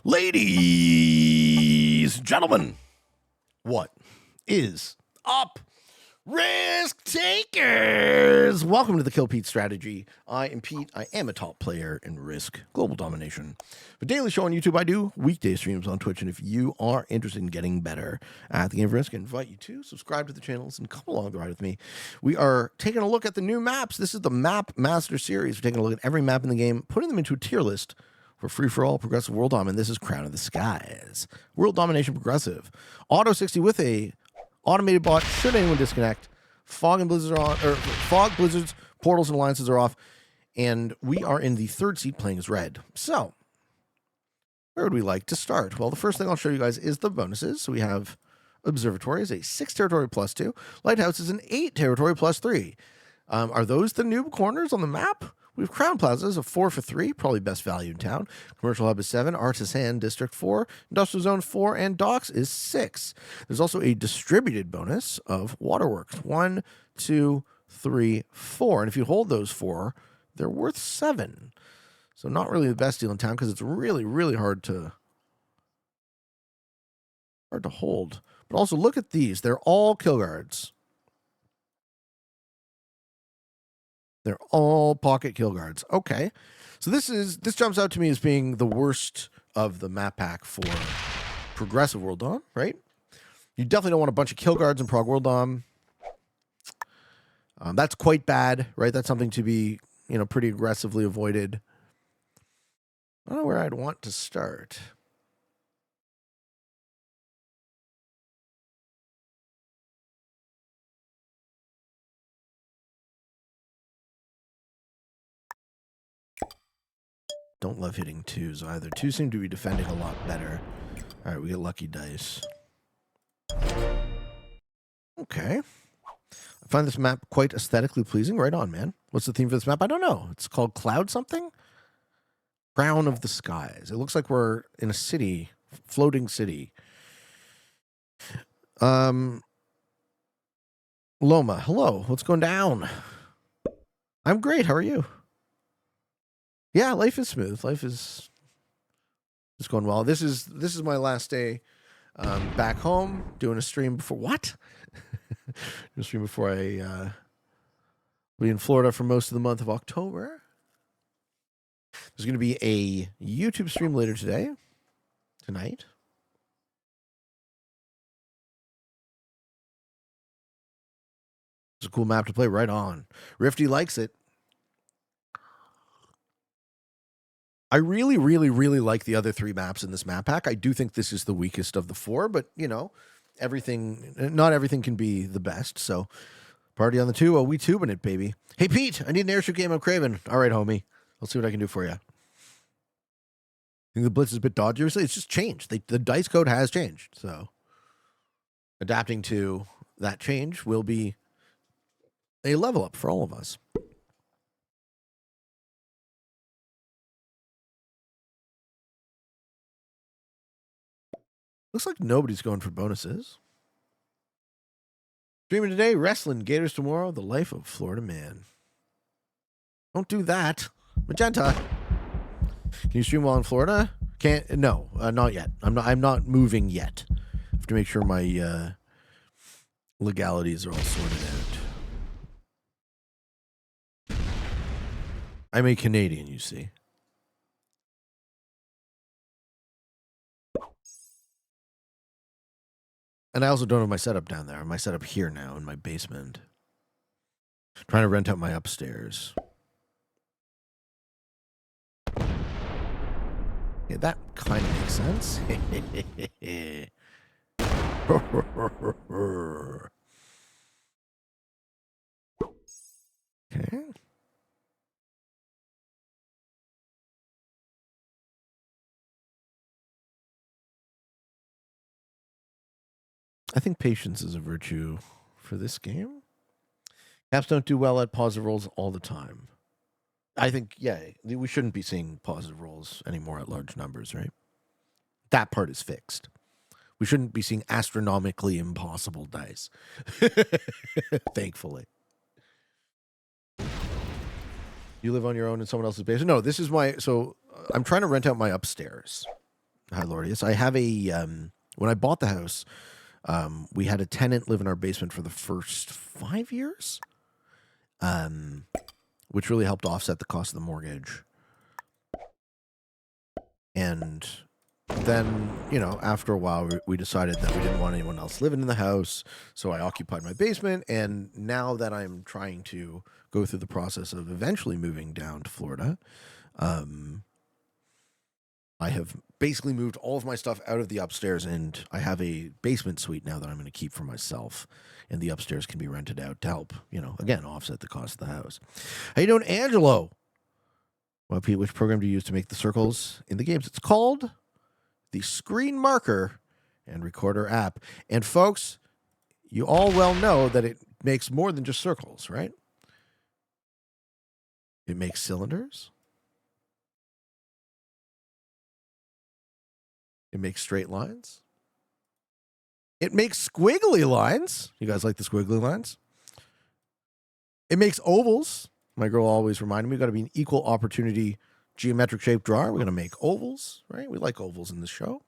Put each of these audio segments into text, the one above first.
Ladies and gentlemen, what is up, risk takers? Welcome to the Kill Pete strategy. I am Pete. I am a top player in Risk Global Domination. The daily show on YouTube, I do weekday streams on Twitch, and if you are interested in getting better at the game of Risk, I invite you to subscribe to the channels and come along the ride with me. We are taking a look at the new maps. This is the Map Master Series. We're taking a look at every map in the game, putting them into a tier list for free-for-all progressive world dom, and this is Crown of the Skies. World Domination Progressive. Auto 60 with a automated bot, should anyone disconnect. Fog and blizzards are on, or fog, blizzards, portals, and alliances are off, and we are in the third seat playing as red. So, where would we like to start? Well, the first thing I'll show you guys is the bonuses. So we have Observatory is a 6 territory plus 2. Lighthouse is an 8 territory plus 3. Are those the new corners on the map? We have Crown Plazas, a 4 for 3, probably best value in town. Commercial Hub is 7, Artisan District 4, Industrial Zone 4, and Docks is 6. There's also a distributed bonus of Waterworks, 1, 2, 3, 4. And if you hold those 4, they're worth 7. So not really the best deal in town because it's really, really hard to hold. But also look at these. They're all kill guards. They're all pocket kill guards. Okay. So this jumps out to me as being the worst of the map pack for progressive World Dom, right? You definitely don't want a bunch of kill guards in prog World Dom. That's quite bad, right? That's something to be, pretty aggressively avoided. I don't know where I'd want to start. Don't love hitting 2s either. 2s seem to be defending a lot better. All right, we get lucky dice. Okay. I find this map quite aesthetically pleasing. Right on, man. What's the theme for this map? I don't know. It's called Cloud something? Crown of the Skies. It looks like we're in a city, floating city. Loma, hello. What's going down? I'm great. How are you? Yeah, life is smooth. Life is going well. This is my last day back home, doing a stream before what? A stream before I be in Florida for most of the month of October. There's going to be a YouTube stream later tonight. It's a cool map to play. Right on. Rifty likes it. I really, really, really like the other 3 maps in this map pack. I do think this is the weakest of the 4, but, not everything can be the best. So, party on the 2. Oh, we tubing it, baby. Hey, Pete, I need an airship game. I'm craving. All right, homie. Let's see what I can do for you. Think the blitz is a bit dodgy? It's just changed. The dice code has changed. So, adapting to that change will be a level up for all of us. Looks like nobody's going for bonuses. Streaming today, wrestling, Gators tomorrow, the life of Florida man. Don't do that. Magenta. Can you stream while in Florida? Can't. No, not yet. I'm not moving yet. I have to make sure my legalities are all sorted out. I'm a Canadian, you see. And I also don't have my setup down there. My setup here now in my basement. Trying to rent out my upstairs. Yeah, that kind of makes sense. Okay. I think patience is a virtue for this game. Caps don't do well at positive rolls all the time. I think, yeah, we shouldn't be seeing positive rolls anymore at large numbers, right? That part is fixed. We shouldn't be seeing astronomically impossible dice. Thankfully. You live on your own in someone else's basement? No, this is my... So I'm trying to rent out my upstairs. Hi, Lordius. I have a when I bought the house, we had a tenant live in our basement for the first 5 years, which really helped offset the cost of the mortgage. And then, after a while, we decided that we didn't want anyone else living in the house, so I occupied my basement. And now that I'm trying to go through the process of eventually moving down to Florida, I have basically moved all of my stuff out of the upstairs, and I have a basement suite now that I'm going to keep for myself, and the upstairs can be rented out to help, again, offset the cost of the house. How you doing, Angelo? Well, Pete, which program do you use to make the circles in the games? It's called the Screen Marker and Recorder app. And folks, you all well know that it makes more than just circles, right? It makes cylinders. It makes straight lines. It makes squiggly lines. You guys like the squiggly lines? It makes ovals. My girl always reminded me, we've got to be an equal opportunity geometric shaped drawer. We're going to make ovals, right? We like ovals in this show.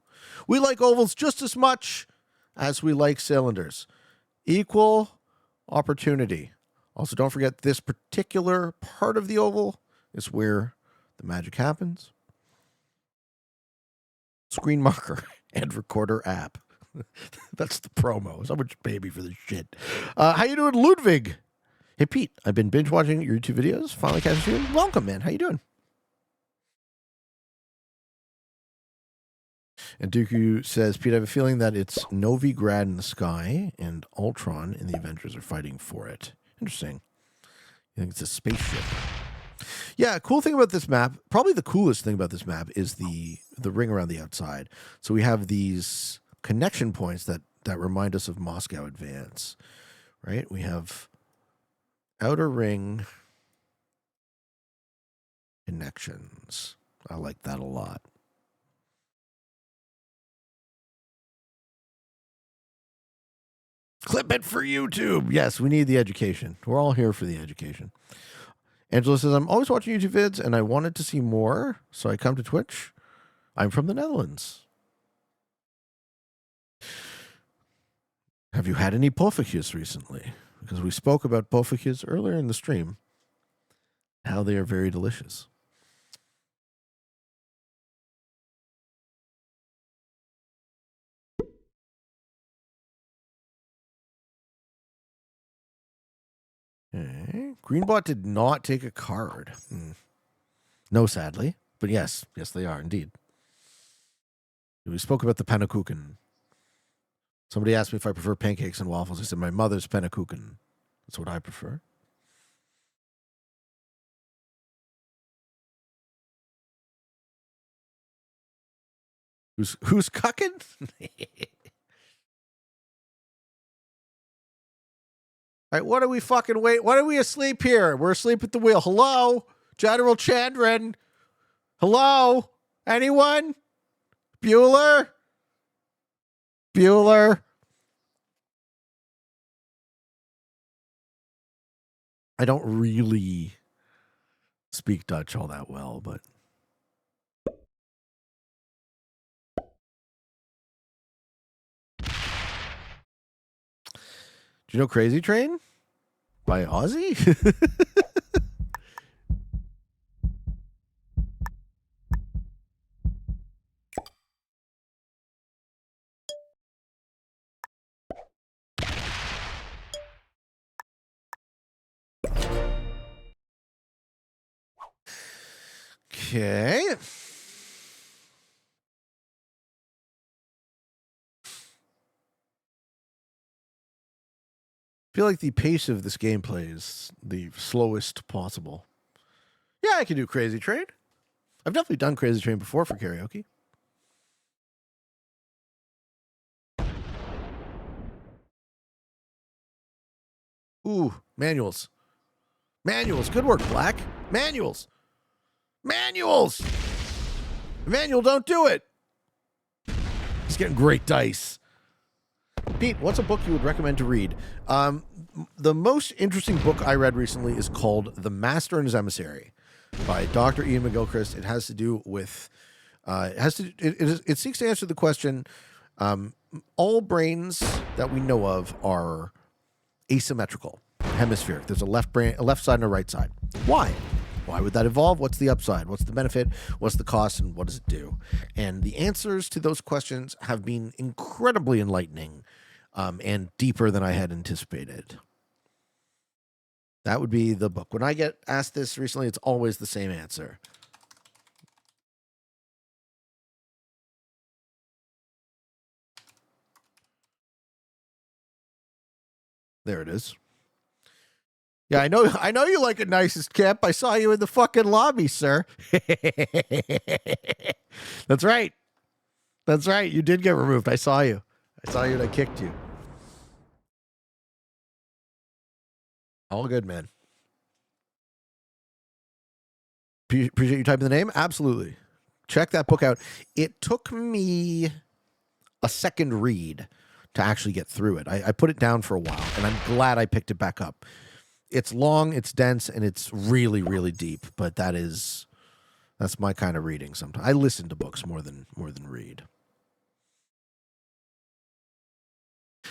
We like ovals just as much as we like cylinders. Equal opportunity. Also, don't forget this particular part of the oval is where the magic happens. Screen Marker and Recorder app. That's the promo. So much baby for this shit. How you doing, Ludwig? Hey, Pete, I've been binge watching your YouTube videos. Finally catching you. Welcome, man. How you doing? And Dooku says, Pete, I have a feeling that it's Novigrad in the sky and Ultron and the Avengers are fighting for it. Interesting. You think it's a spaceship? Yeah, cool thing about this map, probably the coolest thing about this map is the ring around the outside. So we have these connection points that remind us of Moscow Advance, right? We have outer ring connections. I like that a lot. Clip it for YouTube. Yes, we need the education. We're all here for the education. Angela says, I'm always watching YouTube vids and I wanted to see more, so I come to Twitch. I'm from the Netherlands. Have you had any poffertjes recently? Because we spoke about poffertjes earlier in the stream, how they are very delicious. Okay. Greenbot did not take a card. No, sadly. But yes, they are indeed. We spoke about the pannekuchen. Somebody asked me if I prefer pancakes and waffles. I said my mother's pannekuchen. That's what I prefer. Who's cucking? All right, what are we fucking wait? What are we asleep here? We're asleep at the wheel. Hello? General Chandran? Hello? Anyone? Bueller? Bueller? I don't really speak Dutch all that well, but... Do you know Crazy Train? By Ozzy? Okay. I feel like the pace of this gameplay is the slowest possible. Yeah, I can do Crazy Train. I've definitely done Crazy Train before for karaoke. Ooh, manuals. Manuals. Good work, Black. Manuals. Manuals. Manual, don't do it. He's getting great dice. Pete, what's a book you would recommend to read? The most interesting book I read recently is called The Master and His Emissary by Dr. Ian McGilchrist. It has to do with It seeks to answer the question: all brains that we know of are asymmetrical, hemispheric. There's a left side and a right side. Why? Why would that evolve? What's the upside? What's the benefit? What's the cost? And what does it do? And the answers to those questions have been incredibly enlightening and deeper than I had anticipated. That would be the book. When I get asked this recently, it's always the same answer. There it is. Yeah, I know you like it nicest, Kip. I saw you in the fucking lobby, sir. That's right. That's right. You did get removed. I saw you. And I kicked you. All good, man. Appreciate you typing the name. Absolutely. Check that book out. It took me a second read to actually get through it. I put it down for a while, and I'm glad I picked it back up. It's long, it's dense, and it's really, really deep. But that's my kind of reading. Sometimes I listen to books more than read.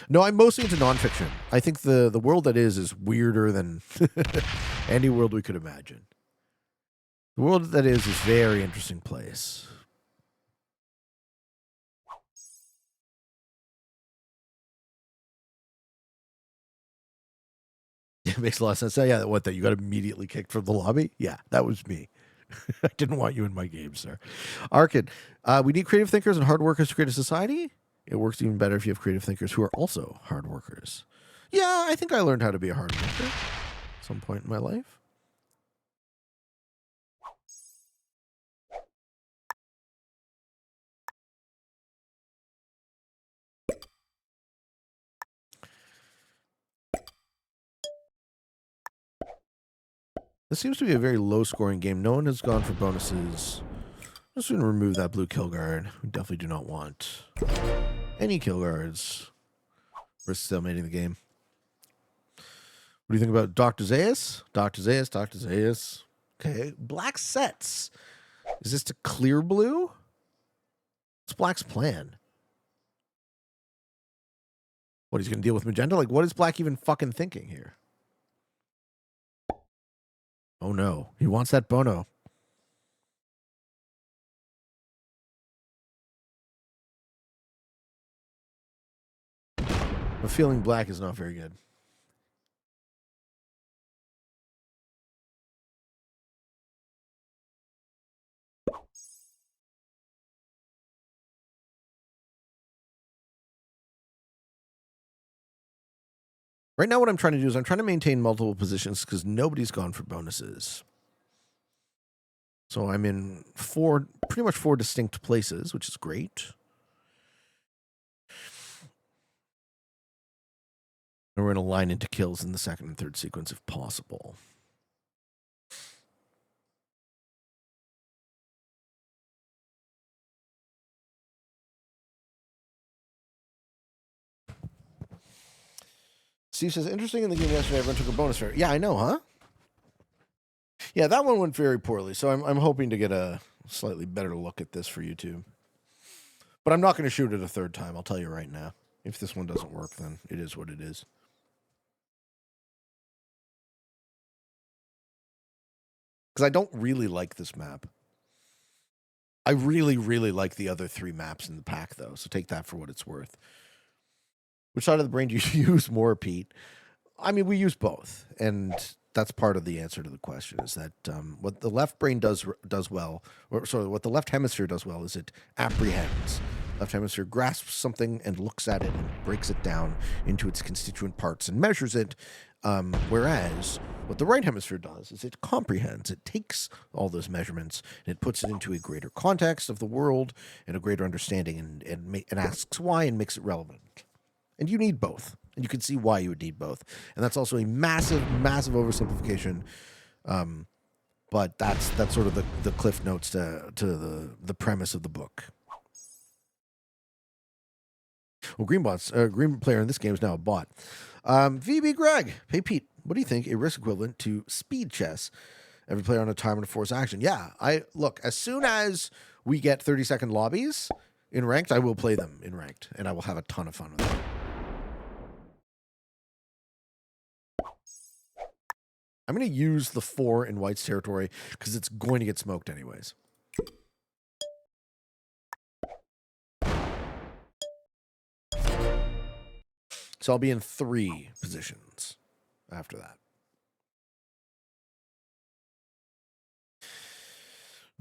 No, I'm mostly into nonfiction. I think the world that is weirder than any world we could imagine. The world that is a very interesting place. It makes a lot of sense. Yeah, that you got immediately kicked from the lobby? Yeah, that was me. I didn't want you in my game, sir. Arkin, we need creative thinkers and hard workers to create a society. It works even better if you have creative thinkers who are also hard workers. Yeah, I think I learned how to be a hard worker at some point in my life. This seems to be a very low-scoring game. No one has gone for bonuses. I'm just going to remove that blue kill guard. We definitely do not want any kill guards. We're stalemating the game. What do you think about Dr. Zaius? Dr. Zaius. Okay. Black sets. Is this to clear blue? What's Black's plan? What, he's going to deal with magenta? Like, what is Black even fucking thinking here? Oh, no. He wants that Bono. I'm feeling Black is not very good. Right now, what I'm trying to do is I'm trying to maintain multiple positions because nobody's gone for bonuses. So I'm in pretty much four distinct places, which is great. And we're going to line into kills in the second and third sequence if possible. Steve says, interesting in the game yesterday, everyone took a bonus fair. Yeah, I know, huh? Yeah, that one went very poorly, so I'm hoping to get a slightly better look at this for YouTube. But I'm not going to shoot it a third time, I'll tell you right now. If this one doesn't work, then it is what it is. Because I don't really like this map. I really, really like the other three maps in the pack, though, so take that for what it's worth. Which side of the brain do you use more, Pete? I mean, we use both, and that's part of the answer to the question. Is that what the left brain does well, or sorry, what the left hemisphere does well is it apprehends. Left hemisphere grasps something and looks at it and breaks it down into its constituent parts and measures it. Whereas what the right hemisphere does is it comprehends. It takes all those measurements and it puts it into a greater context of the world and a greater understanding and asks why and makes it relevant. And you need both. And you can see why you would need both. And that's also a massive, massive oversimplification. But that's sort of the cliff notes to the premise of the book. Well, green player in this game is now a bot. VB Greg. Hey, Pete, what do you think a risk equivalent to speed chess? Every player on a timer to force action. Yeah, look, as soon as we get 30-second lobbies in ranked, I will play them in ranked, and I will have a ton of fun with it. I'm going to use the 4 in White's territory because it's going to get smoked anyways. So I'll be in 3 positions after that.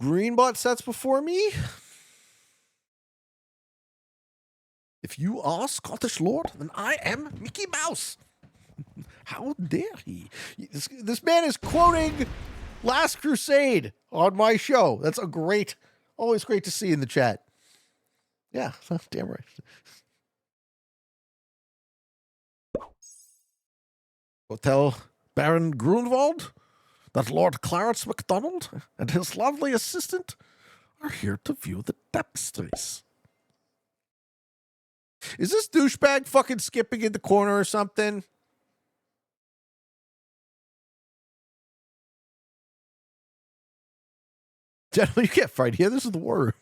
Greenbot sets before me. If you are Scottish Lord, then I am Mickey Mouse. How dare he? This man is quoting Last Crusade on my show. That's always great to see in the chat. Yeah, damn right. Go tell Baron Grunwald that Lord Clarence MacDonald and his lovely assistant are here to view the tapestries. Is this douchebag fucking skipping in the corner or something? Gentlemen, you can't fight here. This is the war room.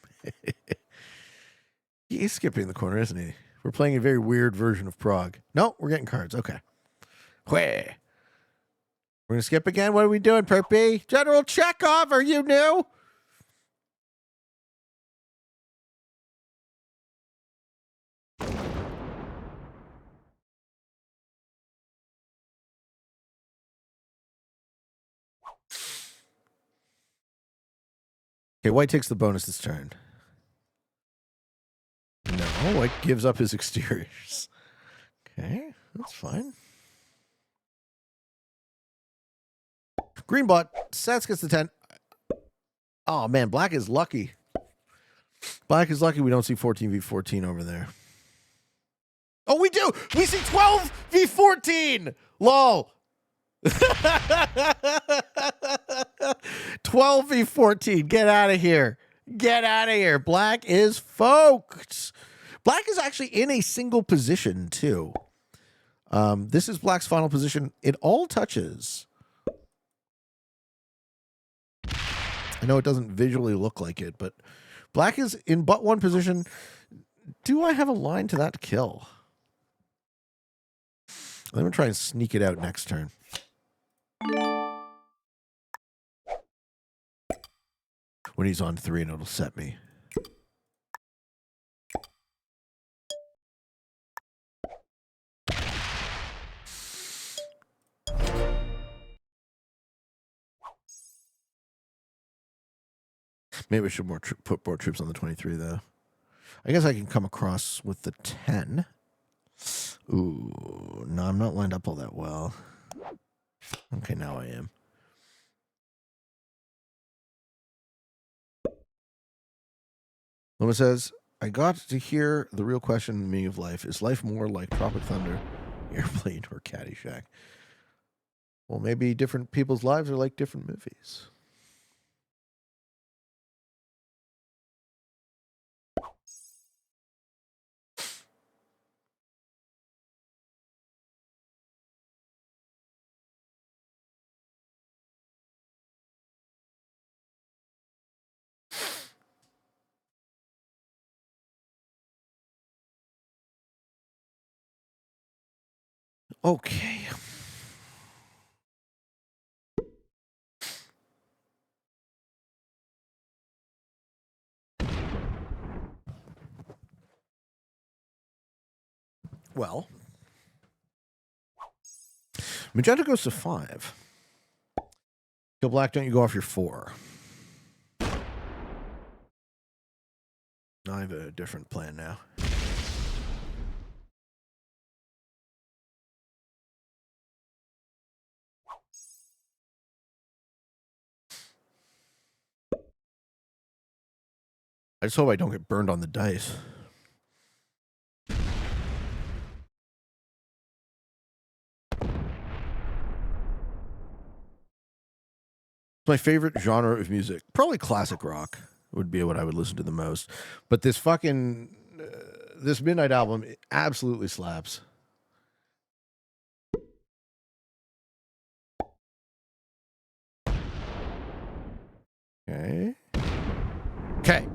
He's skipping in the corner, isn't he? We're playing a very weird version of Prague. No, we're getting cards. Okay. We're going to skip again. What are we doing, Perpy? General Chekhov, are you new? Okay, White takes the bonus this turn. No, White gives up his exteriors. Okay, that's fine. Greenbot, Sats gets the 10. Oh, man, Black is lucky. Black is lucky we don't see 14v14 over there. Oh, we do! We see 12v14! LOL! 12v14. Get out of here. Get out of here. Black is folked. Black is actually in a single position, too. This is Black's final position. It all touches. I know it doesn't visually look like it, but Black is in but one position. Do I have a line to that kill? I'm going to try and sneak it out next turn. When he's on 3, and it'll set me. Maybe I should put more troops on the 23, though. I guess I can come across with the 10. Ooh, no, I'm not lined up all that well. Okay, now I am. Loma says, I got to hear the real question, the meaning of life. Is life more like Tropic Thunder, Airplane, or Caddyshack? Well, maybe different people's lives are like different movies. Okay. Well, Magenta goes to 5. Kill Black, don't you go off your 4. I have a different plan now. I just hope I don't get burned on the dice. My favorite genre of music, probably classic rock, would be what I would listen to the most. But this fucking this Midnight album absolutely slaps. Okay. Okay.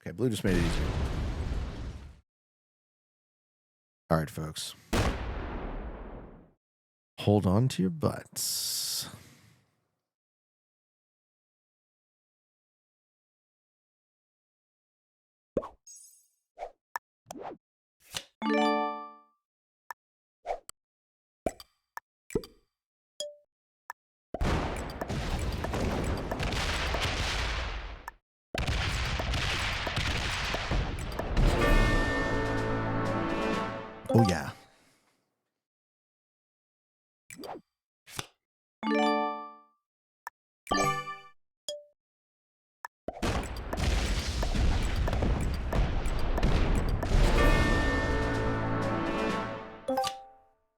Okay, blue just made it easier. All right, folks. Hold on to your butts. Oh, yeah.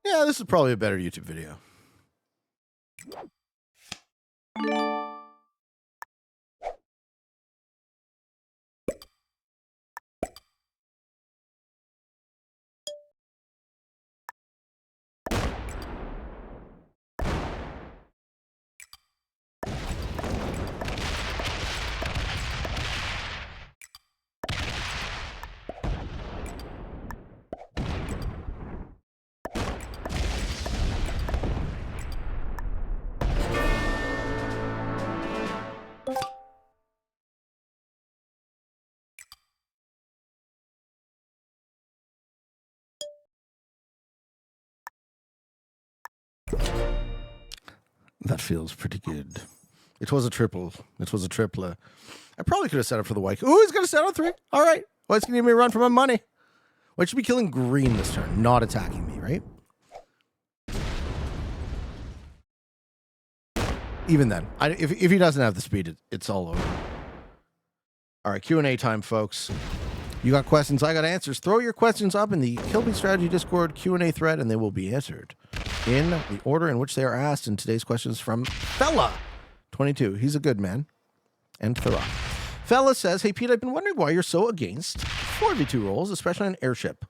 Yeah, this is probably a better YouTube video. That feels pretty good. It was a triple. It was a tripler. I probably could have set up for the white. Ooh, he's going to set on 3. All right. Well, it's going to give me a run for my money. Well, it should be killing green this turn, not attacking me, right? Even then, if he doesn't have the speed, it's all over. All right, Q&A time, folks. You got questions, I got answers. Throw your questions up in the Kill Beat Strategy Discord Q&A thread, and they will be answered in the order in which they are asked. And today's question is from Fella22. He's a good man. And Thera. Fella says, hey, Pete, I've been wondering why you're so against 4v2 rolls, especially on airship.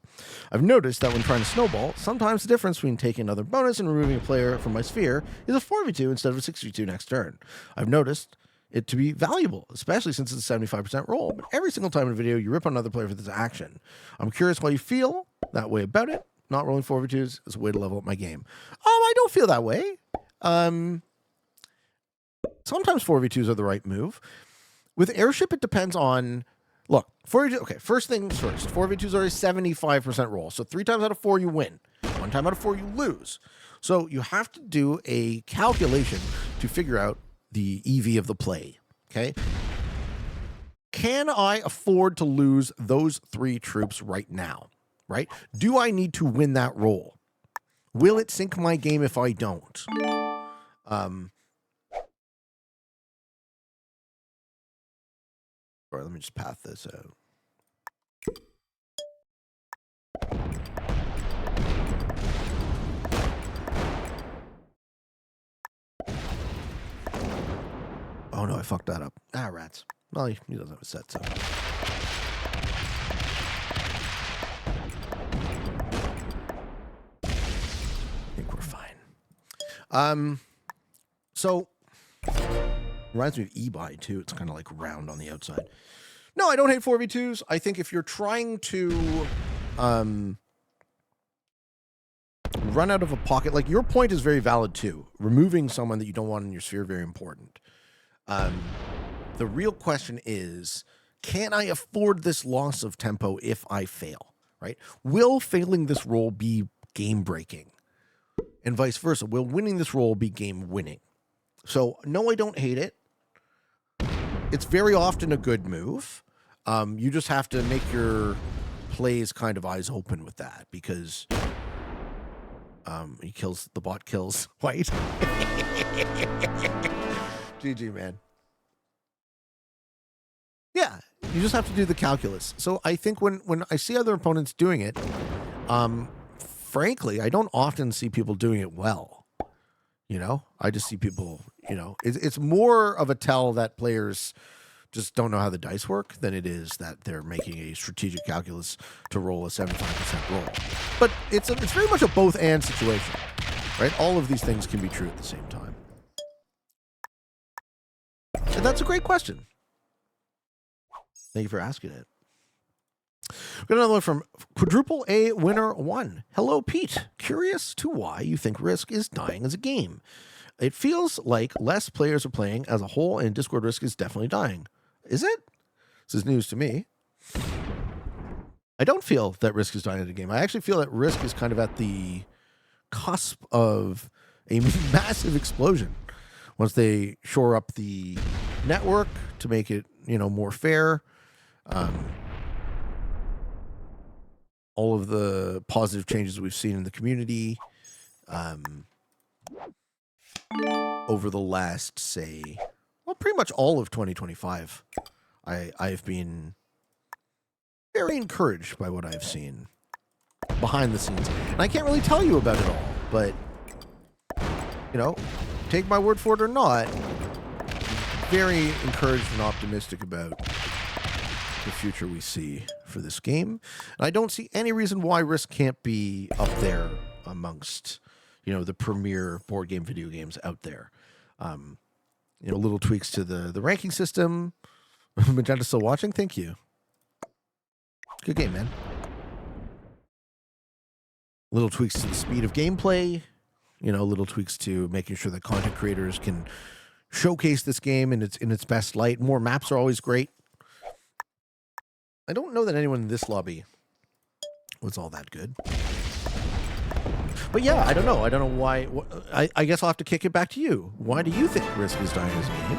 I've noticed that when trying to snowball, sometimes the difference between taking another bonus and removing a player from my sphere is a 4v2 instead of a 6v2 next turn. I've noticed it to be valuable, especially since it's a 75% roll. But every single time in a video, you rip on another player for this action. I'm curious why you feel that way about it. Not rolling 4v2s is a way to level up my game. I don't feel that way. Sometimes 4v2s are the right move. With airship, it depends on... Look, 4v2... Okay, first things first. 4v2s are a 75% roll. So 3 times out of 4, you win. 1 time out of 4, you lose. So you have to do a calculation to figure out the EV of the play. Okay? Can I afford to lose those 3 troops right now? Right? Do I need to win that roll? Will it sink my game if I don't? All right, let me just path this out. Oh no, I fucked that up. Ah, rats. Well, he doesn't have a set, so. I think we're fine. So reminds me of e-buy too. It's kind of like round on the outside. No, I don't hate 4v2s. I think if you're trying to run out of a pocket, like your point is very valid too. Removing someone that you don't want in your sphere, very important. The real question is, can I afford this loss of tempo if I fail, right? Will failing this roll be game breaking? And vice versa. Will winning this roll be game winning? So no, I don't hate it. It's very often a good move. You just have to make your plays kind of eyes open with that because the bot kills white. GG, man. Yeah, you just have to do the calculus. So I think when I see other opponents doing it, frankly, I don't often see people doing it well. You know, I just see people, you know, it's more of a tell that players just don't know how the dice work than it is that they're making a strategic calculus to roll a 75% roll. But it's very much a both and situation, right? All of these things can be true at the same time. And that's a great question. Thank you for asking it. Got another one from Quadruple A Winner 1. Hello, Pete. Curious to why you think Risk is dying as a game. It feels like less players are playing as a whole, and Discord Risk is definitely dying. Is it? This is news to me. I don't feel that Risk is dying as a game. I actually feel that Risk is kind of at the cusp of a massive explosion once they shore up the network to make it, more fair. All of the positive changes we've seen in the community over the last, pretty much all of 2025. I've been very encouraged by what I've seen behind the scenes. And I can't really tell you about it all, but, take my word for it or not, very encouraged and optimistic about the future we see for this game. And I don't see any reason why Risk can't be up there amongst, the premier board game video games out there. Little tweaks to the ranking system. Magenta's still watching? Thank you. Good game, man. Little tweaks to the speed of gameplay. Little tweaks to making sure that content creators can showcase this game in its best light. More maps are always great. I don't know that anyone in this lobby was all that good. But yeah, I don't know. I don't know why. I guess I'll have to kick it back to you. Why do you think Risk is dying as a game?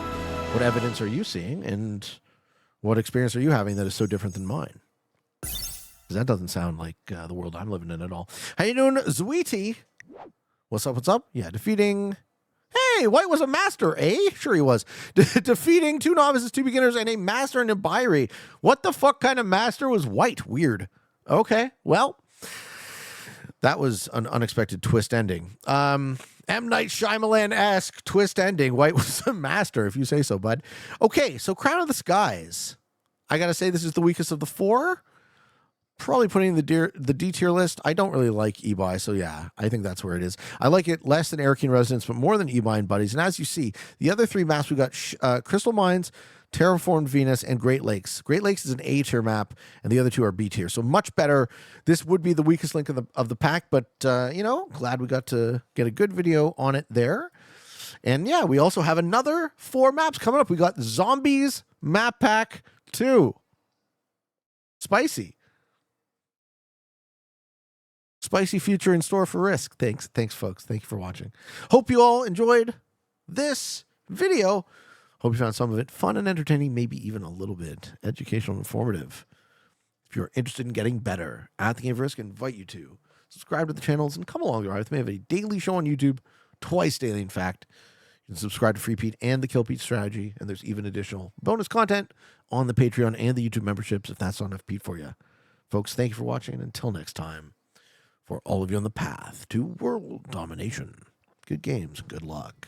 What evidence are you seeing? And what experience are you having that is so different than mine? Because that doesn't sound like the world I'm living in at all. How you doing, Zweety? What's up? What's up? Yeah, defeating... Hey, White was a master, eh? Sure he was. Defeating 2 novices, 2 beginners, and a master in Ibiri. What the fuck kind of master was White? Weird. Okay, well, that was an unexpected twist ending. M. Night Shyamalan-esque twist ending. White was a master, if you say so, bud. Okay, so Crown of the Skies. I gotta say this is the weakest of the 4. Probably putting the D tier list. I don't really like Ebi, so yeah, I think that's where it is. I like it less than Arakeen Residence, but more than Ebi and Buddies. And as you see, the other 3 maps, we got Crystal Mines, Terraformed Venus, and Great Lakes. Great Lakes is an A tier map, and the other 2 are B tier. So much better. This would be the weakest link of the pack, but glad we got to get a good video on it there. And yeah, we also have another 4 maps coming up. We got Zombies Map Pack 2. Spicy future in store for Risk. Thanks, folks. Thank you for watching. Hope you all enjoyed this video. Hope you found some of it fun and entertaining, maybe even a little bit educational and informative. If you're interested in getting better at the game of Risk, I invite you to subscribe to the channels and come along the ride with me. I have a daily show on YouTube, twice daily, in fact. You can subscribe to Free Pete and the Kill Pete strategy, and there's even additional bonus content on the Patreon and the YouTube memberships if that's not enough Pete for you. Folks, thank you for watching, and until next time, for all of you on the path to world domination. Good games, good luck.